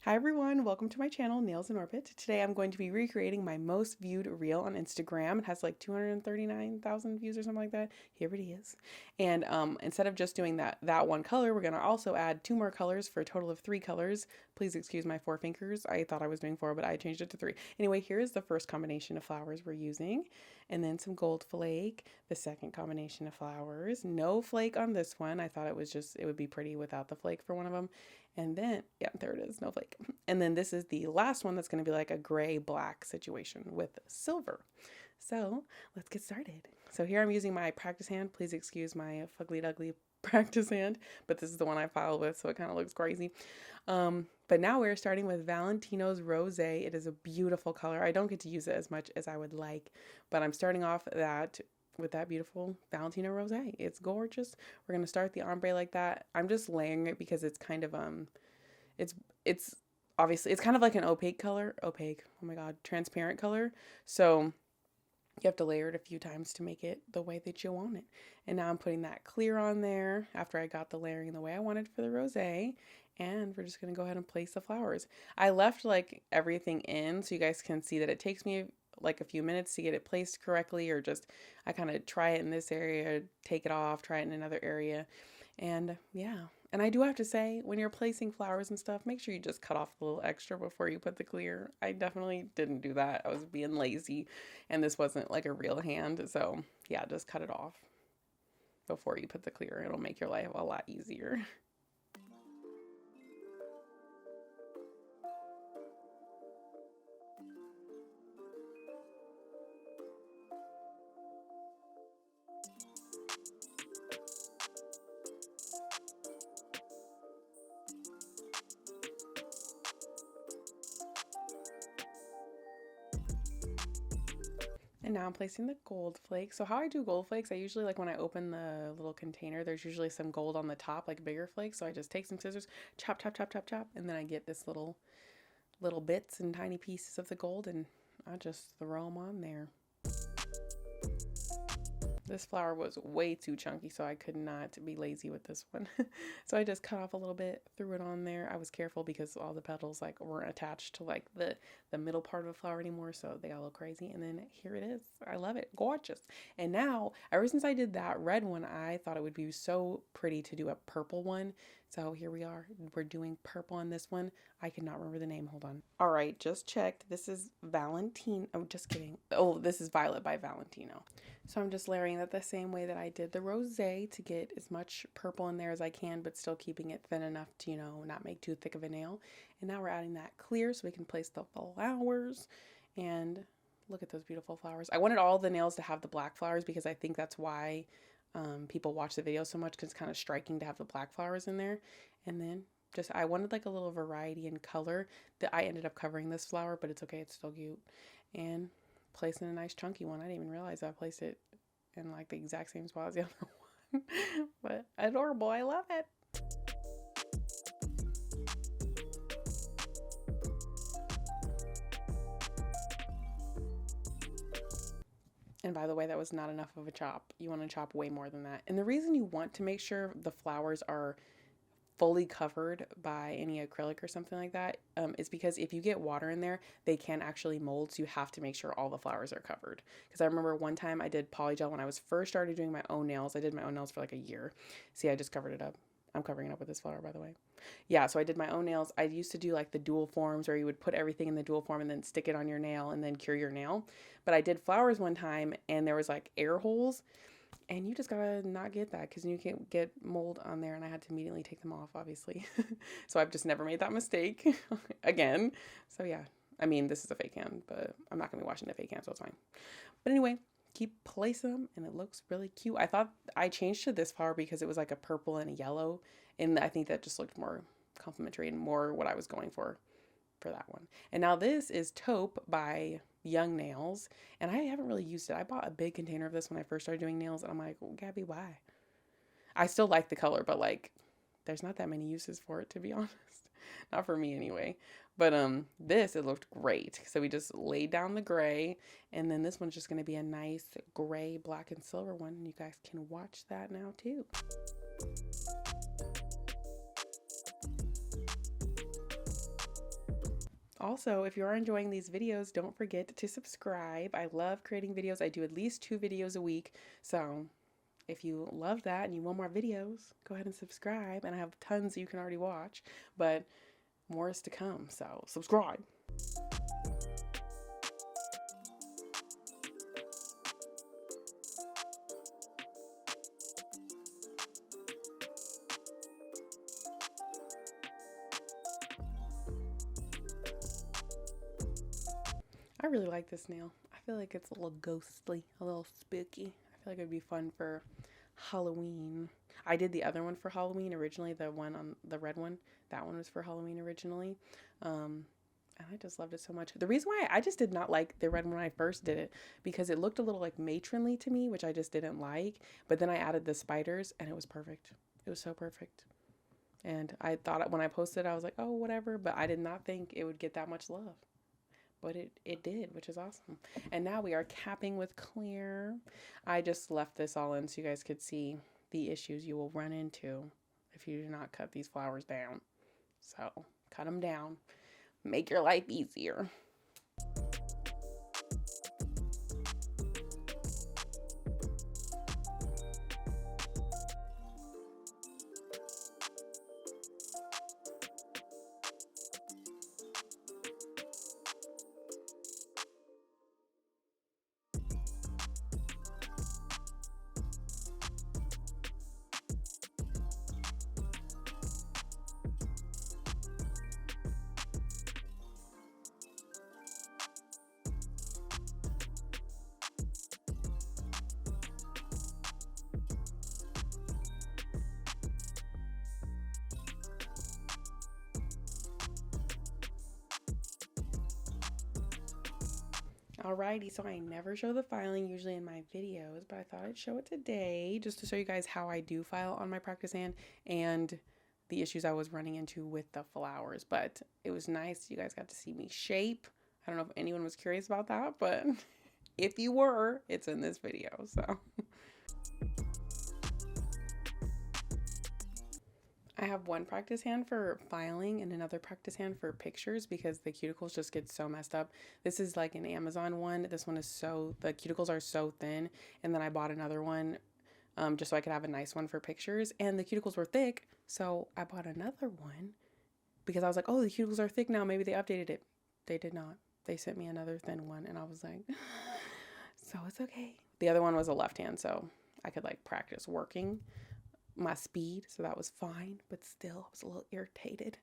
Hi everyone, welcome to my channel, Nails in Orbit. Today I'm going to be recreating my most viewed reel on Instagram. It has like 239,000 views or something like that. Here it is. And instead of just doing that one color, we're gonna also add 2 more colors for a total of 3 colors. Please excuse my 4 fingers. I thought I was doing 4, but I changed it to 3. Anyway, here is the first combination of flowers we're using. And then some gold flake, the second combination of flowers. No flake on this one. I thought it would be pretty without the flake for one of them. And then, yeah, there it is, no flake. And then this is the last one that's going to be like a gray black situation with silver. So let's get started. So here I'm using my practice hand. Please excuse my fugly ugly practice hand, but this is the one I filed with, so it kind of looks crazy. But now we're starting with Valentino's Rosé. It is a beautiful color. I don't get to use it as much as I would like, but I'm starting off with that beautiful Valentino Rosé. It's gorgeous. We're going to start the ombre like that. I'm just layering it because it's kind of, it's obviously, it's kind of like an opaque color. Opaque, oh my God, transparent color. So you have to layer it a few times to make it the way that you want it. And now I'm putting that clear on there after I got the layering the way I wanted for the rosé. And we're just going to go ahead and place the flowers. I left like everything in so you guys can see that it takes me like a few minutes to get it placed correctly, or just I kind of try it in this area, take it off, try it in another area. And yeah, and I do have to say, when you're placing flowers and stuff, make sure you just cut off a little extra before you put the clear. I definitely didn't do that. I was being lazy, and this wasn't like a real hand. So yeah, just cut it off before you put the clear. It'll make your life a lot easier. And now I'm placing the gold flakes. So how I do gold flakes, I usually, like when I open the little container, there's usually some gold on the top, like bigger flakes. So I just take some scissors, chop, chop, chop, chop, chop, and then I get this little bits and tiny pieces of the gold, and I just throw them on there. This flower was way too chunky, so I could not be lazy with this one. So I just cut off a little bit, threw it on there. I was careful because all the petals like weren't attached to like the middle part of the flower anymore, so they all look crazy. And then here it is. I love it. Gorgeous. And now, ever since I did that red one, I thought it would be so pretty to do a purple one. So here we are. We're doing purple on this one. I cannot remember the name. Hold on. All right, just checked. This is Valentino. Oh, just kidding. Oh, this is Violet by Valentino. So I'm just layering that the same way that I did the rosé to get as much purple in there as I can, but still keeping it thin enough to, you know, not make too thick of a nail. And now we're adding that clear so we can place the flowers. And look at those beautiful flowers. I wanted all the nails to have the black flowers because I think that's why people watch the video so much, because it's kind of striking to have the black flowers in there. And then I wanted like a little variety in color. That I ended up covering this flower, but it's okay, it's still cute. And placing a nice chunky one. I didn't even realize I placed it in like the exact same spot as the other one. But adorable, I love it. And by the way, that was not enough of a chop. You want to chop way more than that. And the reason you want to make sure the flowers are fully covered by any acrylic or something like that is because if you get water in there, they can actually mold. So you have to make sure all the flowers are covered. Because I remember one time I did polygel when I was first started doing my own nails. I did my own nails for like a year. See, I just covered it up. I'm covering it up with this flower, by the way. Yeah, so I did my own nails. I used to do like the dual forms where you would put everything in the dual form and then stick it on your nail and then cure your nail. But I did flowers one time and there was like air holes. And you just gotta not get that because you can't get mold on there, and I had to immediately take them off, obviously. So I've just never made that mistake again. So yeah, I mean, this is a fake hand, but I'm not gonna be washing the fake hand, so it's fine. But anyway, keep placing them, and it looks really cute. I thought I changed to this flower because it was like a purple and a yellow, and I think that just looked more complimentary and more what I was going for that one. And now this is Taupe by Young Nails, and I haven't really used it. I bought a big container of this when I first started doing nails, and I'm like, well, Gabby, why? I still like the color, but like there's not that many uses for it, to be honest. Not for me anyway. But it looked great. So we just laid down the gray, and then this one's just going to be a nice gray, black, and silver one. You guys can watch that now too. Also, if you are enjoying these videos, don't forget to subscribe. I love creating videos. I do at least 2 videos a week. So if you love that and you want more videos, go ahead and subscribe. And I have tons you can already watch, but more is to come. So subscribe. I really like this nail. I feel like it's a little ghostly, a little spooky. I feel like it would be fun for Halloween. I did the other one for Halloween originally, the one on the red one. That one was for Halloween originally. And I just loved it so much. The reason why I just did not like the red one when I first did it, because it looked a little like matronly to me, which I just didn't like. But then I added the spiders and it was perfect. It was so perfect. And I thought when I posted, I was like, oh, whatever. But I did not think it would get that much love. But it did, which is awesome. And now we are capping with clear. I just left this all in so you guys could see the issues you will run into if you do not cut these flowers down. So cut them down. Make your life easier. Alrighty, so I never show the filing usually in my videos, but I thought I'd show it today just to show you guys how I do file on my practice hand and the issues I was running into with the flowers. But it was nice. You guys got to see me shape. I don't know if anyone was curious about that, but if you were, it's in this video, so. I have one practice hand for filing and another practice hand for pictures because the cuticles just get so messed up. This is like an Amazon one. This one is the cuticles are so thin. And then I bought another one just so I could have a nice one for pictures. And the cuticles were thick. So I bought another one because I was like, oh, the cuticles are thick now. Maybe they updated it. They did not. They sent me another thin one. And I was like, so it's okay. The other one was a left hand. So I could like practice working my speed, so that was fine, but still I was a little irritated.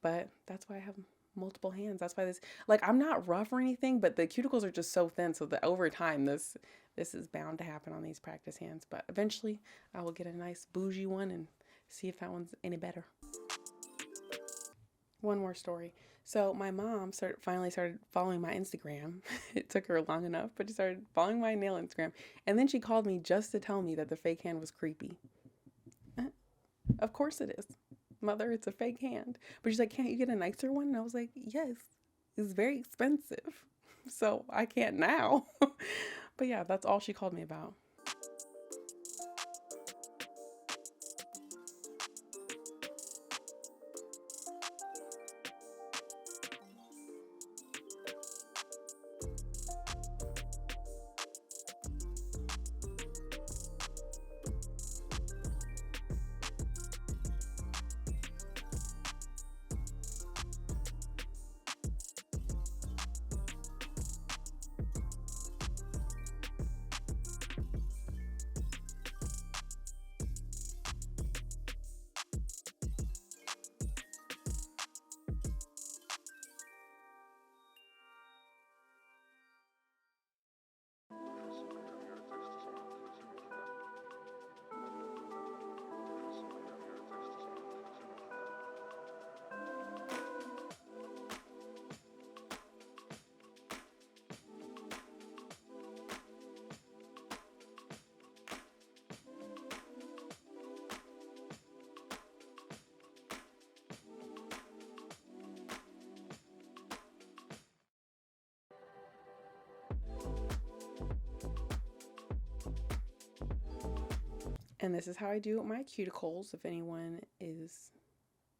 But that's why I have multiple hands. That's why this, like, I'm not rough or anything, but the cuticles are just so thin, so that over time this is bound to happen on these practice hands. But eventually I will get a nice bougie one and see if that one's any better. One more story. So my mom finally started following my Instagram. It took her long enough, but she started following my nail Instagram, and then she called me just to tell me that the fake hand was creepy. Of course it is. Mother, it's a fake hand. But she's like, can't you get a nicer one? And I was like, yes, it's very expensive. So I can't now. But yeah, that's all she called me about. And this is how I do my cuticles, if anyone is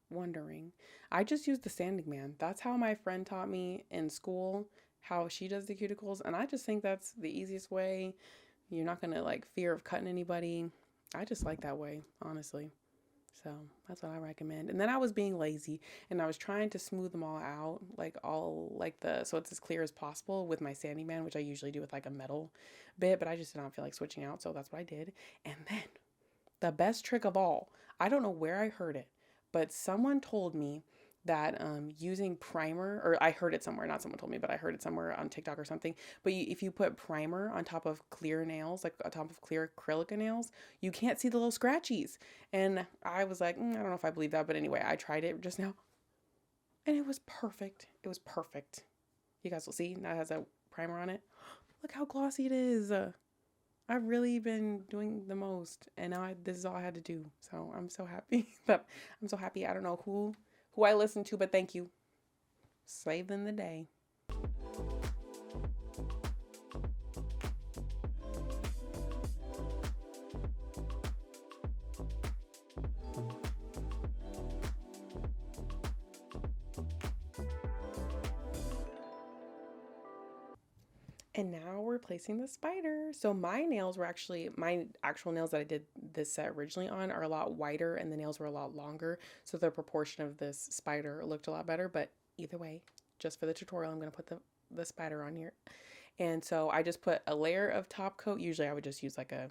wondering, I just use the sanding man. That's how my friend taught me in school how she does the cuticles, and I just think that's the easiest way. You're not gonna like fear of cutting anybody. I just like that way, honestly. So that's what I recommend. And then I was being lazy and I was trying to smooth them all out, like all like so it's as clear as possible with my sanding man, which I usually do with like a metal bit, but I just did not feel like switching out, so that's what I did. And then the best trick of all, I don't know where I heard it, but someone told me that using primer, or I heard it somewhere, not someone told me, but I heard it somewhere on TikTok or something. But if you put primer on top of clear nails, like on top of clear acrylic nails, you can't see the little scratchies. And I was like, I don't know if I believe that, but anyway, I tried it just now and it was perfect. It was perfect. You guys will see now it has a primer on it. Look how glossy it is. I've really been doing the most, and now this is all I had to do. So I'm so happy. But I'm so happy. I don't know who I listen to, but thank you. Saving the day. And now we're placing the spider. So my nails were actually, my actual nails that I did this set originally on are a lot wider and the nails were a lot longer. So the proportion of this spider looked a lot better. But either way, just for the tutorial, I'm going to put the spider on here. And so I just put a layer of top coat. Usually I would just use like a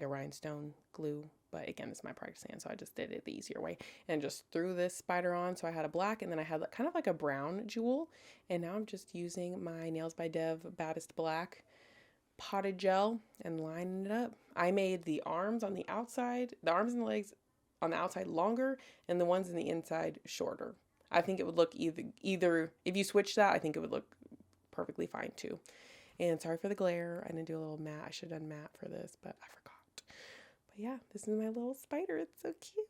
rhinestone glue, but again, this is my practice hand, so I just did it the easier way and just threw this spider on. So I had a black and then I had kind of like a brown jewel, and now I'm just using my Nails by Dev Baddest Black potted gel and lining it up. I made the arms on the outside, the arms and the legs on the outside longer and the ones in the inside shorter. I think it would look either if you switch that, I think it would look perfectly fine too. And sorry for the glare. I didn't do a little matte. I should have done matte for this, but I forgot. But yeah, this is my little spider. It's so cute.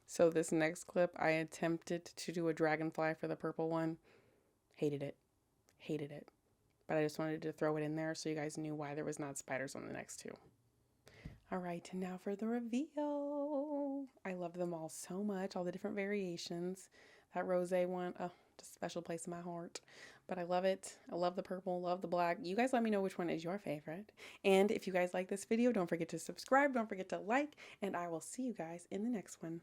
So this next clip, I attempted to do a dragonfly for the purple one. Hated it. Hated it. But I just wanted to throw it in there so you guys knew why there was not spiders on the next two. All right, and now for the reveal. I love them all so much, all the different variations. That rosé one, oh, just a special place in my heart. But I love it. I love the purple, love the black. You guys let me know which one is your favorite. And if you guys like this video, don't forget to subscribe, don't forget to like, and I will see you guys in the next one.